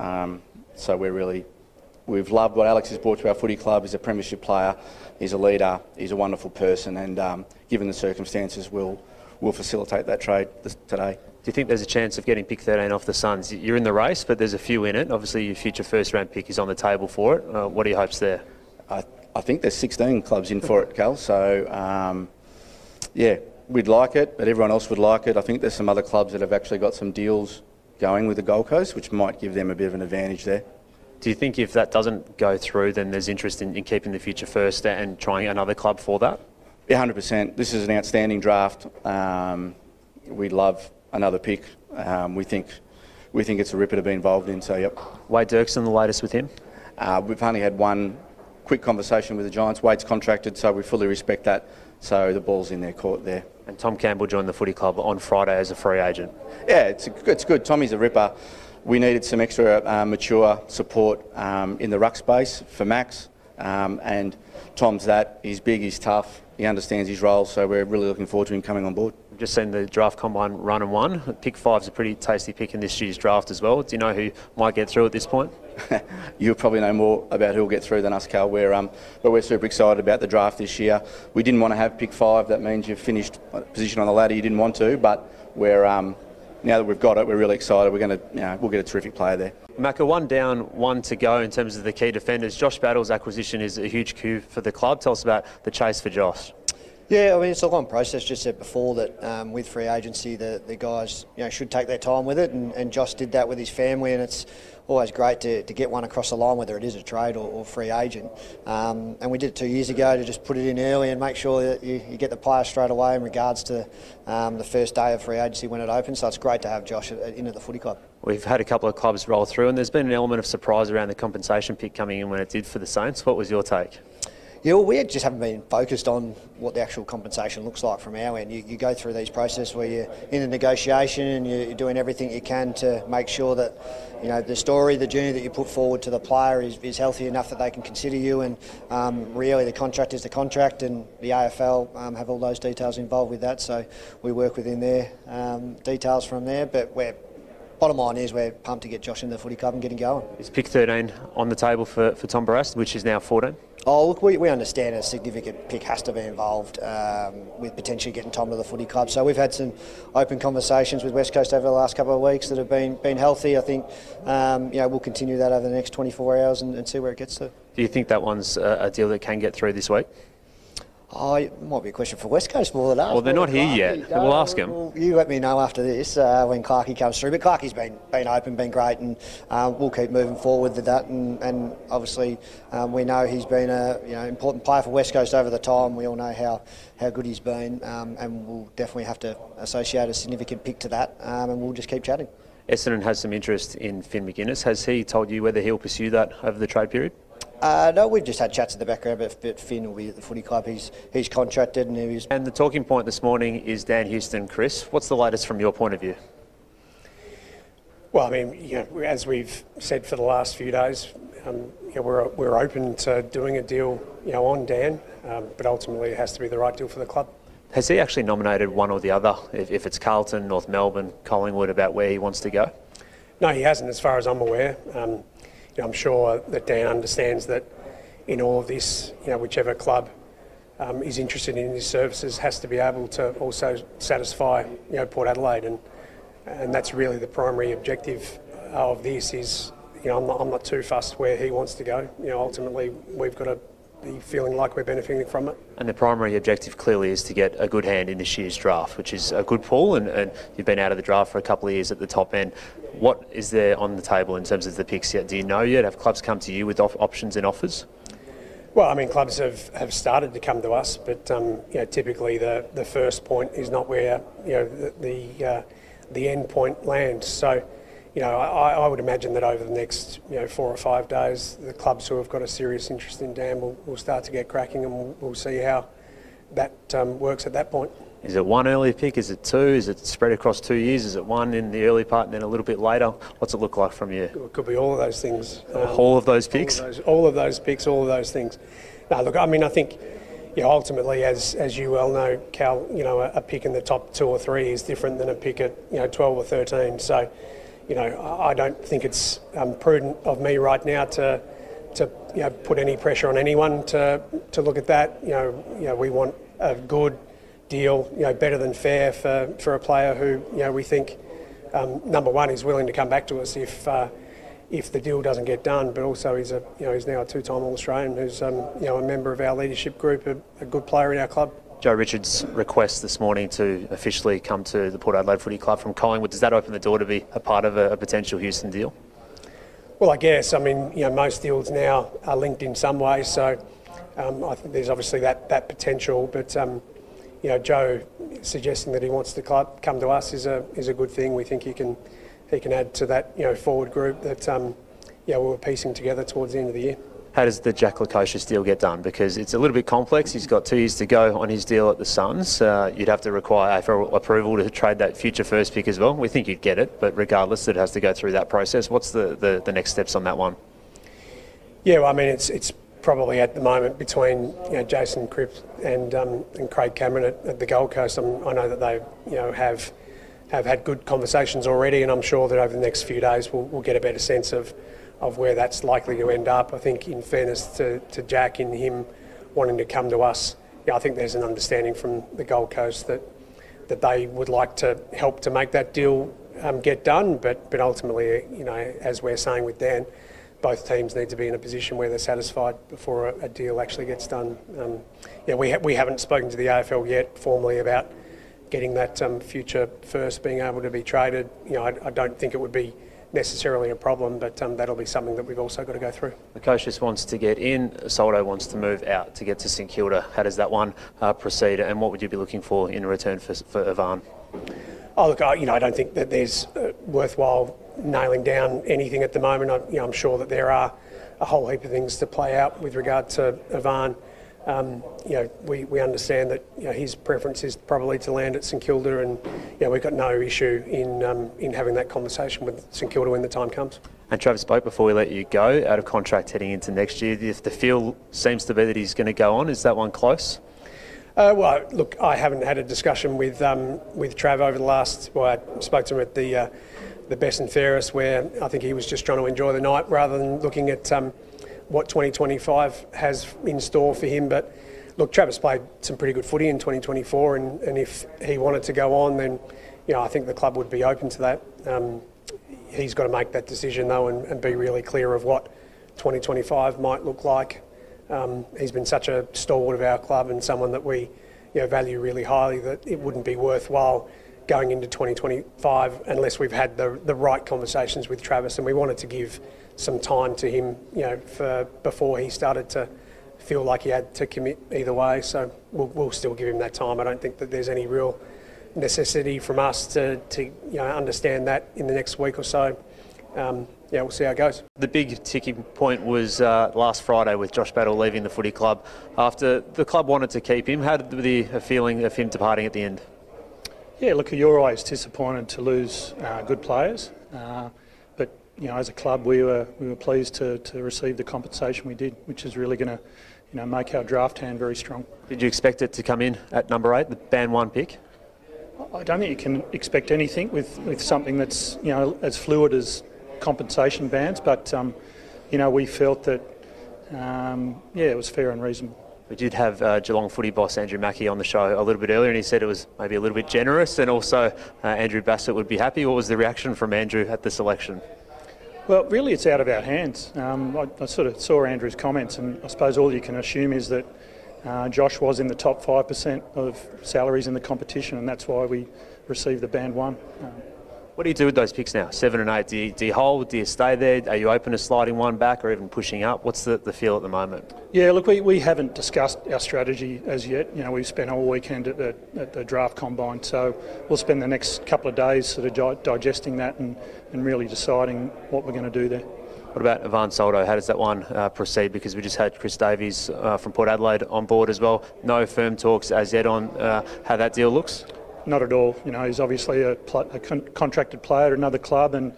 S11: So we've loved what Alex has brought to our footy club. He's a premiership player, he's a leader, he's a wonderful person, and given the circumstances, we'll facilitate that trade today.
S1: Do you think there's a chance of getting pick 13 off the Suns? You're in the race, but there's a few in it. Obviously, your future first-round pick is on the table for it. What are your hopes there?
S11: I think there's 16 clubs in for it, Cal. So, we'd like it, but everyone else would like it. I think there's some other clubs that have actually got some deals going with the Gold Coast, which might give them a bit of an advantage there.
S1: Do you think if that doesn't go through, then there's interest in keeping the future first and trying another club for that?
S11: Yeah, 100%. This is an outstanding draft. We love another pick. We think it's a ripper to be involved in. So yep.
S1: Wade Dirksen, the latest with him?
S11: We've only had one quick conversation with the Giants. Wade's contracted, so we fully respect that. So the ball's in their court there.
S1: And Tom Campbell joined the footy club on Friday as a free agent.
S11: Yeah, it's good. Tommy's a ripper. We needed some extra mature support in the ruck space for Max, and Tom's that. He's big, he's tough, he understands his role, so we're really looking forward to him coming on board.
S1: We've just seen the draft combine run and won. Pick 5's a pretty tasty pick in this year's draft as well. Do you know who might get through at this point?
S11: You'll probably know more about who'll get through than us, Cal. But we're super excited about the draft this year. We didn't want to have pick 5. That means you've finished a position on the ladder you didn't want to, but we're now that we've got it, we're really excited. We'll get a terrific player there.
S1: Macca, 1 down, 1 to go in terms of the key defenders. Josh Battle's acquisition is a huge coup for the club. Tell us about the chase for Josh.
S12: Yeah, I mean, it's a long process. Just said before that with free agency, the guys should take their time with it, and Josh did that with his family, and it's always great to get one across the line, whether it is a trade or free agent. And we did it 2 years ago to just put it in early and make sure that you get the player straight away in regards to the first day of free agency when it opens. So it's great to have Josh into the footy club.
S1: We've had a couple of clubs roll through, and there's been an element of surprise around the compensation pick coming in when it did for the Saints. What was your take?
S12: Yeah, well, we just haven't been focused on what the actual compensation looks like from our end. You go through these processes where you're in a negotiation and you're doing everything you can to make sure that the story, the journey that you put forward to the player is healthy enough that they can consider you. And really, the contract is the contract, and the AFL have all those details involved with that. So we work within their details from there. But bottom line is we're pumped to get Josh into the footy club and get him going.
S1: Is pick 13 on the table for Tom Barrass, which is now 14?
S12: Oh, look, we understand a significant pick has to be involved with potentially getting Tom to the footy club. So we've had some open conversations with West Coast over the last couple of weeks that have been healthy. I think we'll continue that over the next 24 hours and see where it gets to.
S1: Do you think that one's a deal that can get through this week?
S12: Oh, it might be a question for West Coast more than us.
S1: Well, they're not here yet. We'll ask him.
S12: Well, you let me know after this when Clarke comes through. But Clarke's been open, been great, and we'll keep moving forward with that. And obviously, we know he's been an important player for West Coast over the time. We all know how good he's been, and we'll definitely have to associate a significant pick to that. And we'll just keep chatting.
S1: Essendon has some interest in Finn McInnes. Has he told you whether he'll pursue that over the trade period?
S12: No, we've just had chats in the background, but Finn will be at the footy club. He's contracted, and he's.
S1: And the talking point this morning is Dan Houston. Chris, what's the latest from your point of view?
S13: Well, I mean, as we've said for the last few days, we're open to doing a deal, on Dan, but ultimately it has to be the right deal for the club.
S1: Has he actually nominated one or the other, if it's Carlton, North Melbourne, Collingwood, about where he wants to go?
S13: No, he hasn't, as far as I'm aware. I'm sure that Dan understands that in all of this, whichever club is interested in his services has to be able to also satisfy, Port Adelaide, and that's really the primary objective of this. Is I'm not too fussed where he wants to go. Ultimately, we've got to be feeling like we're benefiting from it.
S1: And the primary objective clearly is to get a good hand in this year's draft, which is a good pool, and you've been out of the draft for a couple of years at the top end. What is there on the table in terms of the picks yet? Do you know yet? Have clubs come to you with options and offers?
S13: Well, I mean, clubs have started to come to us, but typically the first point is not where the end point lands. So, I would imagine that over the next 4 or 5 days, the clubs who have got a serious interest in Dan will start to get cracking, and we'll see how that works at that point.
S1: Is it one early pick? Is it 2? Is it spread across 2 years? Is it one in the early part and then a little bit later? What's it look like from you?
S13: It could be all of those things.
S1: All of those picks?
S13: All of those picks, all of those things. No, look, I mean, I think ultimately, as you well know, Cal, a pick in the top 2 or 3 is different than a pick at 12 or 13. So, I don't think it's prudent of me right now to put any pressure on anyone to look at that. We want a good deal, better than fair for a player who we think number one is willing to come back to us if the deal doesn't get done, but also he's now a 2-time All-Australian who's a member of our leadership group, a good player in our club.
S1: Joe Richards' request this morning to officially come to the Port Adelaide Footy Club from Collingwood, does that open the door to be a part of a potential Houston deal?
S13: Well, I guess. I mean, most deals now are linked in some way, so I think there's obviously that potential. But Joe, suggesting that he wants to come to us is a good thing. We think he can add to that forward group that we were piecing together towards the end of the year.
S1: How does the Jack Lukosius deal get done? Because it's a little bit complex. He's got 2 years to go on his deal at the Suns. You'd have to require AFL approval to trade that future first pick as well. We think you'd get it, but regardless, it has to go through that process. What's the next steps on that one?
S13: Yeah, well, I mean, it's probably at the moment between Jason Cripps and Craig Cameron at the Gold Coast. I know that they have had good conversations already, and I'm sure that over the next few days we'll get a better sense of where that's likely to end up. I think, in fairness to Jack, in him wanting to come to us, I think there's an understanding from the Gold Coast that they would like to help to make that deal get done. But ultimately, as we're saying with Dan, both teams need to be in a position where they're satisfied before a deal actually gets done. We haven't spoken to the AFL yet formally about getting that future first being able to be traded. I don't think it would be necessarily a problem, but that'll be something that we've also got to go through.
S1: Lukosius wants to get in, Soldo wants to move out to get to St Kilda. How does that one proceed, and what would you be looking for in return for Ivan?
S13: Oh, look, I don't think that there's worthwhile nailing down anything at the moment. I'm sure that there are a whole heap of things to play out with regard to Ivan. We understand that his preference is probably to land at St Kilda, and we've got no issue in having that conversation with St Kilda when the time comes.
S1: And Travis spoke before we let you go, out of contract heading into next year. If the feel seems to be that he's going to go on, is that one close?
S13: Well, look, I haven't had a discussion with Trav over the last. Well, I spoke to him at the best and fairest, where I think he was just trying to enjoy the night rather than looking at what 2025 has in store for him. But look, Travis played some pretty good footy in 2024, and if he wanted to go on, then I think the club would be open to that. He's got to make that decision though, and be really clear of what 2025 might look like. He's been such a stalwart of our club and someone that we value really highly, that it wouldn't be worthwhile going into 2025 unless we've had the right conversations with Travis, and we wanted to give some time to him, before he started to feel like he had to commit either way. So we'll still give him that time. I don't think that there's any real necessity from us to understand that in the next week or so. We'll see how it goes.
S1: The big ticking point was last Friday with Josh Battle leaving the footy club. After the club wanted to keep him, how did the feeling of him departing at the end?
S14: Yeah, look, you're always disappointed to lose good players, but as a club, we were pleased to receive the compensation we did, which is really going to make our draft hand very strong.
S1: Did you expect it to come in at number 8, the band 1 pick?
S14: I don't think you can expect anything with something that's as fluid as compensation bands, but we felt that it was fair and reasonable.
S1: We did have Geelong footy boss Andrew Mackie on the show a little bit earlier, and he said it was maybe a little bit generous, and also Andrew Bassett would be happy. What was the reaction from Andrew at the selection?
S14: Well, really it's out of our hands. I sort of saw Andrew's comments, and I suppose all you can assume is that Josh was in the top 5% of salaries in the competition, and that's why we received the band 1.
S1: What do you do with those picks now, 7 and 8? Do you hold? Do you stay there? Are you open to sliding one back or even pushing up? What's the feel at the moment?
S14: Yeah, look, we haven't discussed our strategy as yet. We've spent all weekend at the draft combine, so we'll spend the next couple of days sort of digesting that and really deciding what we're going to do there.
S1: What about Ivan Soldo? How does that one proceed? Because we just had Chris Davies from Port Adelaide on board as well. No firm talks as yet on how that deal looks?
S14: Not at all. He's obviously a contracted player at another club, and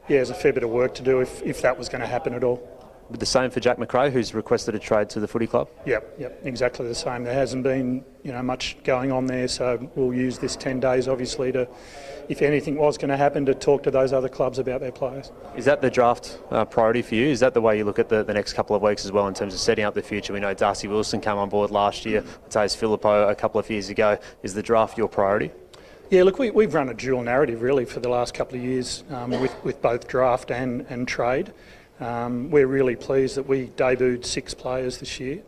S14: there's a fair bit of work to do if that was going to happen at all.
S1: But the same for Jack McRae, who's requested a trade to the footy club?
S14: Yep, exactly the same. There hasn't been much going on there, so we'll use this 10 days obviously to, if anything was going to happen, to talk to those other clubs about their players.
S1: Is that the draft priority for you? Is that the way you look at the next couple of weeks as well in terms of setting up the future? We know Darcy Wilson came on board last year, Matthias Filippo a couple of years ago. Is the draft your priority?
S14: Yeah, look, we've run a dual narrative really for the last couple of years with both draft and trade. We're really pleased that we debuted 6 players this year,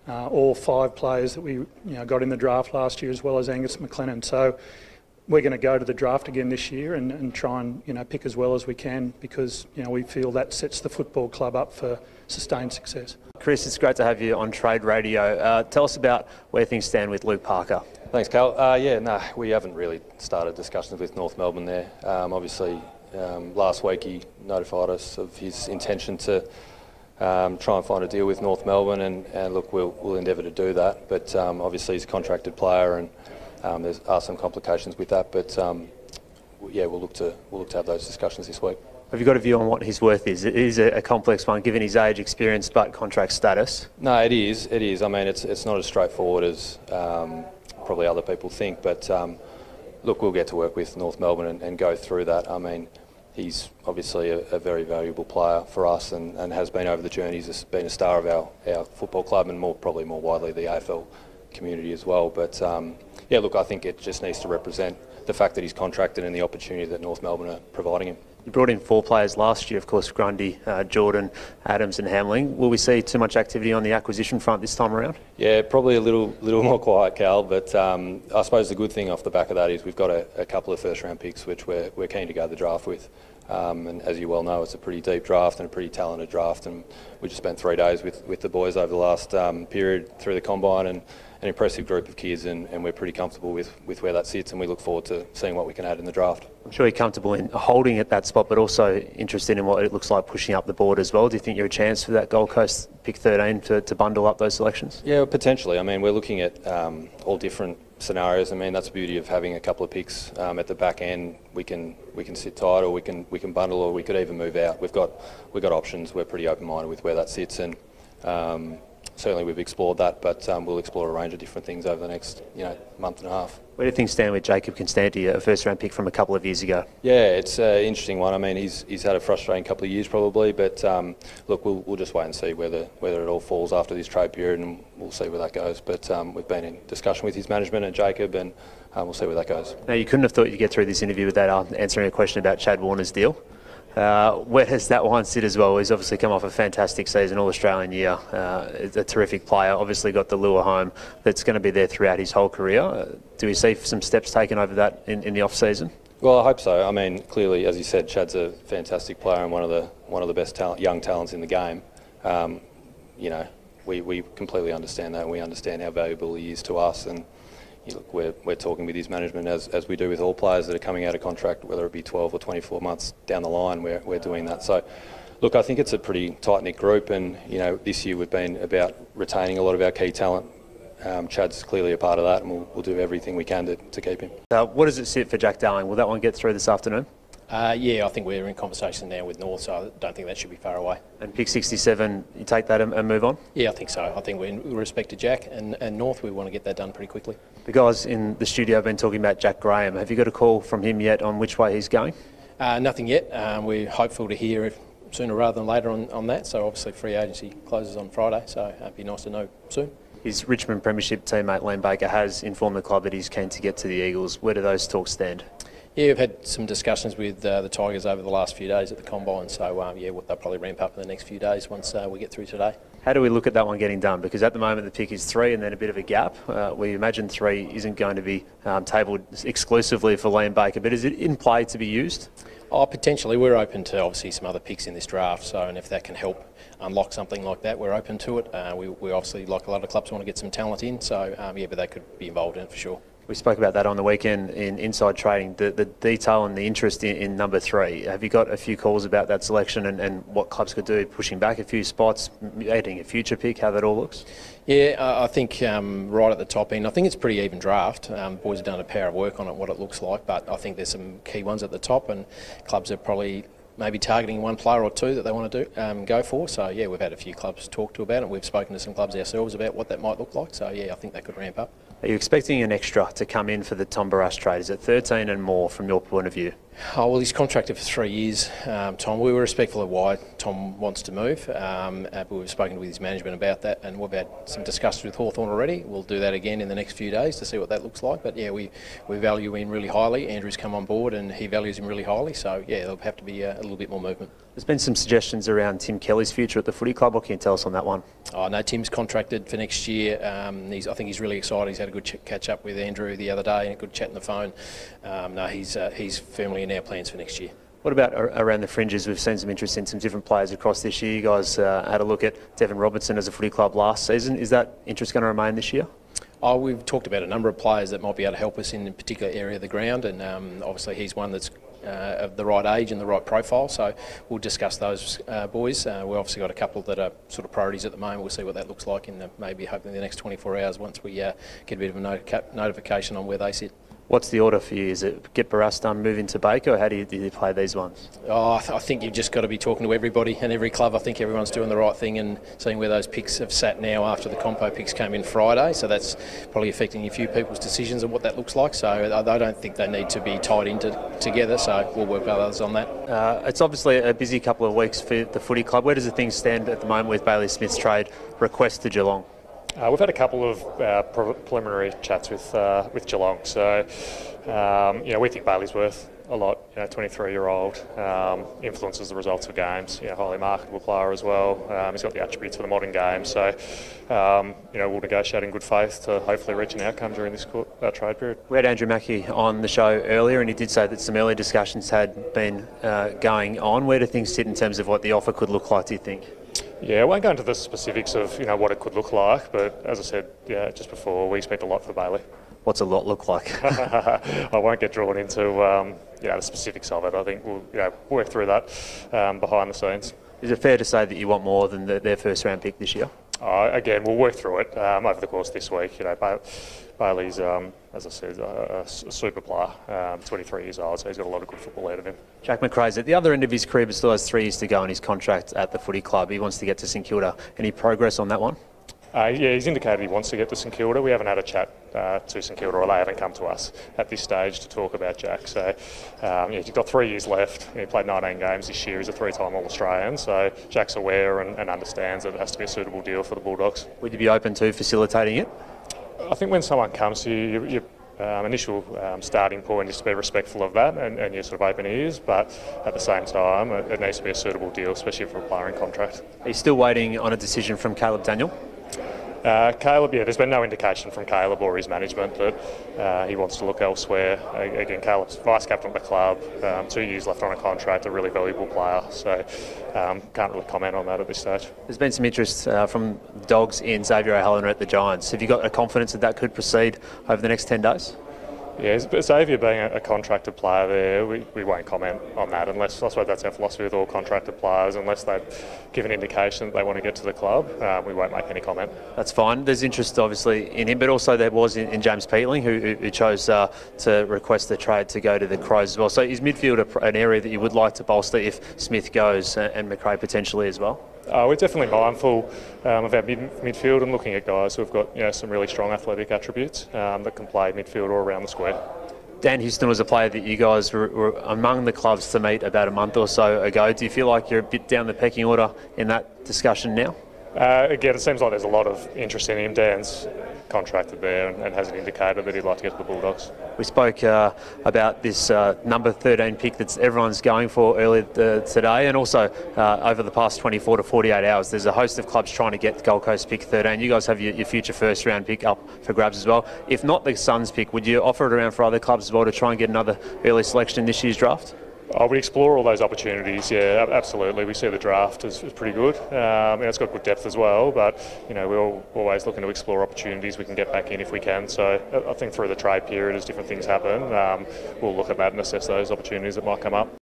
S14: all 5 players that we got in the draft last year, as well as Angus McLennan. So we're going to go to the draft again this year and try and pick as well as we can, because we feel that sets the football club up for sustained success.
S1: Chris, it's great to have you on Trade Radio. Tell us about where things stand with Luke Parker.
S8: Thanks, Cal. We haven't really started discussions with North Melbourne there. Obviously, last week he notified us of his intention to try and find a deal with North Melbourne, and look, we'll endeavour to do that. But obviously he's a contracted player, and there are some complications with that. But we'll look to have those discussions this week.
S1: Have you got a view on what his worth is? It is a complex one, given his age, experience, but contract status.
S8: No, it is. It is. I mean, it's not as straightforward as probably other people think. But look, we'll get to work with North Melbourne and go through that. I mean, he's obviously a very valuable player for us and has been over the journey. He's been a star of our football club and probably more widely the AFL community as well. But look, I think it just needs to represent the fact that he's contracted and the opportunity that North Melbourne are providing him.
S1: You brought in 4 players last year, of course, Grundy, Jordan, Adams and Hamling. Will we see too much activity on the acquisition front this time around?
S8: Yeah, probably a little more quiet, Cal, but I suppose the good thing off the back of that is we've got a couple of first-round picks which we're keen to go to the draft with. And as you well know, it's a pretty deep draft and a pretty talented draft, and we just spent 3 days with the boys over the last period through the combine, and an impressive group of kids, and we're pretty comfortable with where that sits, and we look forward to seeing what we can add in the draft.
S1: I'm sure you're comfortable in holding at that spot, but also interested in what it looks like pushing up the board as well. Do you think you're a chance for that Gold Coast pick 13 to bundle up those selections?
S8: Yeah, potentially. I mean, we're looking at all different scenarios. I mean, that's the beauty of having a couple of picks at the back end. We can sit tight, or we can bundle, or we could even move out. We've got options. We're pretty open-minded with where that sits, and certainly we've explored that, but we'll explore a range of different things over the next month and a half.
S1: Where do things stand with Jacob Constanti, a first-round pick from a couple of years ago?
S8: Yeah, it's an interesting one. I mean, he's had a frustrating couple of years probably, but look, we'll just wait and see whether it all falls after this trade period, and we'll see where that goes. But we've been in discussion with his management and Jacob, and we'll see where that goes.
S1: Now, you couldn't have thought you'd get through this interview without answering a question about Chad Warner's deal. Where does that one sit as well? He's obviously come off a fantastic season, All-Australian year, a terrific player, obviously got the lure home that's going to be there throughout his whole career. Do we see some steps taken over that in the off-season?
S8: Well, I hope so. I mean, clearly, as you said, Chad's a fantastic player and one of the best young talents in the game. We completely understand that, and we understand how valuable he is to us, and look, we're talking with his management as we do with all players that are coming out of contract, whether it be 12 or 24 months down the line, we're doing that. So, look, I think it's a pretty tight-knit group, and this year we've been about retaining a lot of our key talent. Chad's clearly a part of that, and we'll do everything we can to keep him.
S1: What does it sit for Jack Darling? Will that one get through this afternoon?
S15: I think we're in conversation now with North, so I don't think that should be far away.
S1: And pick 67, you take that and move on?
S15: Yeah, I think so. I think with respect to Jack and North, we want to get that done pretty quickly.
S1: The guys in the studio have been talking about Jack Graham. Have you got a call from him yet on which way he's going?
S15: Nothing yet. We're hopeful to hear sooner rather than later on that. So obviously free agency closes on Friday, so it'd be nice to know soon.
S1: His Richmond Premiership teammate Liam Baker has informed the club that he's keen to get to the Eagles. Where do those talks stand?
S15: Yeah, we've had some discussions with the Tigers over the last few days at the Combine, so they'll probably ramp up in the next few days once we get through today.
S1: How do we look at that one getting done? Because at the moment the pick is 3 and then a bit of a gap. We imagine 3 isn't going to be tabled exclusively for Liam Baker, but is it in play to be used?
S15: Potentially. We're open to obviously some other picks in this draft, and if that can help unlock something like that, we're open to it. We obviously, like a lot of clubs, want to get some talent in, but they could be involved in it for sure.
S1: We spoke about that on the weekend in Inside Trading, the detail and the interest in number 3. Have you got a few calls about that selection and what clubs could do, pushing back a few spots, adding a future pick, how that all looks?
S15: Yeah, I think right at the top end, I think it's a pretty even draft. Boys have done a power of work on it, what it looks like, but I think there's some key ones at the top, and clubs are probably maybe targeting one player or two that they want to go for. So, we've had a few clubs talk to about it. We've spoken to some clubs ourselves about what that might look like. So, I think that could ramp up.
S1: Are you expecting an extra to come in for the Tom Barrass trade? Is it 13 and more from your point of view?
S15: Oh, well, he's contracted for 3 years, Tom. We were respectful of why Tom wants to move, but we've spoken with his management about that, and we've had some discussions with Hawthorn already. We'll do that again in the next few days to see what that looks like. But, we value him really highly. Andrew's come on board and he values him really highly. So, there'll have to be a little bit more movement.
S1: There's been some suggestions around Tim Kelly's future at the footy club. What can you tell us on that one?
S15: Oh, no, Tim's contracted for next year. I think he's really excited. He's had a good catch up with Andrew the other day and a good chat on the phone. He's firmly in our plans for next year.
S1: What about around the fringes? We've seen some interest in some different players across this year. You guys had a look at Devon Robertson as a footy club last season. Is that interest going to remain this year?
S15: We've talked about a number of players that might be able to help us in a particular area of the ground, and obviously he's one that's of the right age and the right profile, so we'll discuss those boys. We've obviously got a couple that are sort of priorities at the moment. We'll see what that looks like in maybe hopefully the next 24 hours once we get a bit of a notification on where they sit.
S1: What's the order for you? Is it get Barras done, move into Baker, or how do you play these ones?
S15: I think you've just got to be talking to everybody and every club. I think everyone's doing the right thing and seeing where those picks have sat now after the compo picks came in Friday, so that's probably affecting a few people's decisions on what that looks like. So I don't think they need to be tied into together, so we'll work with others on that.
S1: It's obviously a busy couple of weeks for the footy club. Where does the thing stand at the moment with Bailey Smith's trade request to Geelong?
S16: We've had a couple of preliminary chats with Geelong, so we think Bailey's worth a lot. 23-year-old, influences the results of games. Highly marketable player as well. He's got the attributes for the modern game, so we'll negotiate in good faith to hopefully reach an outcome during this trade period.
S1: We had Andrew Mackie on the show earlier, and he did say that some early discussions had been going on. Where do things sit in terms of what the offer could look like, do you think?
S16: Yeah, I won't go into the specifics of what it could look like, but as I said just before, we expect a lot for Bailey.
S1: What's a lot look like?
S16: I won't get drawn into the specifics of it. I think we'll work through that behind the scenes.
S1: Is it fair to say that you want more than their first round pick this year?
S16: Again, we'll work through it over the course of this week. Bailey's, as I said, a super player, 23 years old, so he's got a lot of good football ahead of him.
S1: Jack McRae's at the other end of his career, but still has 3 years to go on his contract at the footy club. He wants to get to St Kilda. Any progress on that one?
S16: He's indicated he wants to get to St Kilda. We haven't had a chat to St Kilda, or they haven't come to us at this stage to talk about Jack. So he's got 3 years left. He played 19 games this year. He's a 3-time All-Australian. So Jack's aware and understands that it has to be a suitable deal for the Bulldogs.
S1: Would you be open to facilitating it?
S16: I think when someone comes to you, your initial starting point is to be respectful of that and you're sort of open ears, but at the same time, it needs to be a suitable deal, especially for a player in contract.
S1: Are you still waiting on a decision from Caleb Daniel?
S16: Caleb, there's been no indication from Caleb or his management that he wants to look elsewhere. Again, Caleb's vice captain of the club, 2 years left on a contract, a really valuable player, so can't really comment on that at this stage.
S1: There's been some interest from Dogs in Xavier O'Halloran at the Giants. Have you got a confidence that could proceed over the next 10 days?
S16: Yeah, Xavier being a contracted player there, we won't comment on that unless, I suppose that's our philosophy with all contracted players, unless they give an indication that they want to get to the club, we won't make any comment.
S1: That's fine. There's interest obviously in him, but also there was in James Peatling who chose to request the trade to go to the Crows as well. So is midfield an area that you would like to bolster if Smith goes and McRae potentially as well?
S16: We're definitely mindful of our midfield and looking at guys who have got some really strong athletic attributes that can play midfield or around the square.
S1: Dan Houston was a player that you guys were among the clubs to meet about a month or so ago. Do you feel like you're a bit down the pecking order in that discussion now?
S16: Again, it seems like there's a lot of interest in him. Dan's contracted there and hasn't indicated that he'd like to get to the Bulldogs.
S1: We spoke about this number 13 pick that everyone's going for earlier today, and also over the past 24 to 48 hours, there's a host of clubs trying to get Gold Coast pick 13. You guys have your future first round pick up for grabs as well. If not the Suns pick, would you offer it around for other clubs as well to try and get another early selection in this year's draft?
S16: We explore all those opportunities, yeah, absolutely. We see the draft as pretty good. It's got good depth as well, but we're always looking to explore opportunities we can get back in if we can. So I think through the trade period, as different things happen, we'll look at that and assess those opportunities that might come up.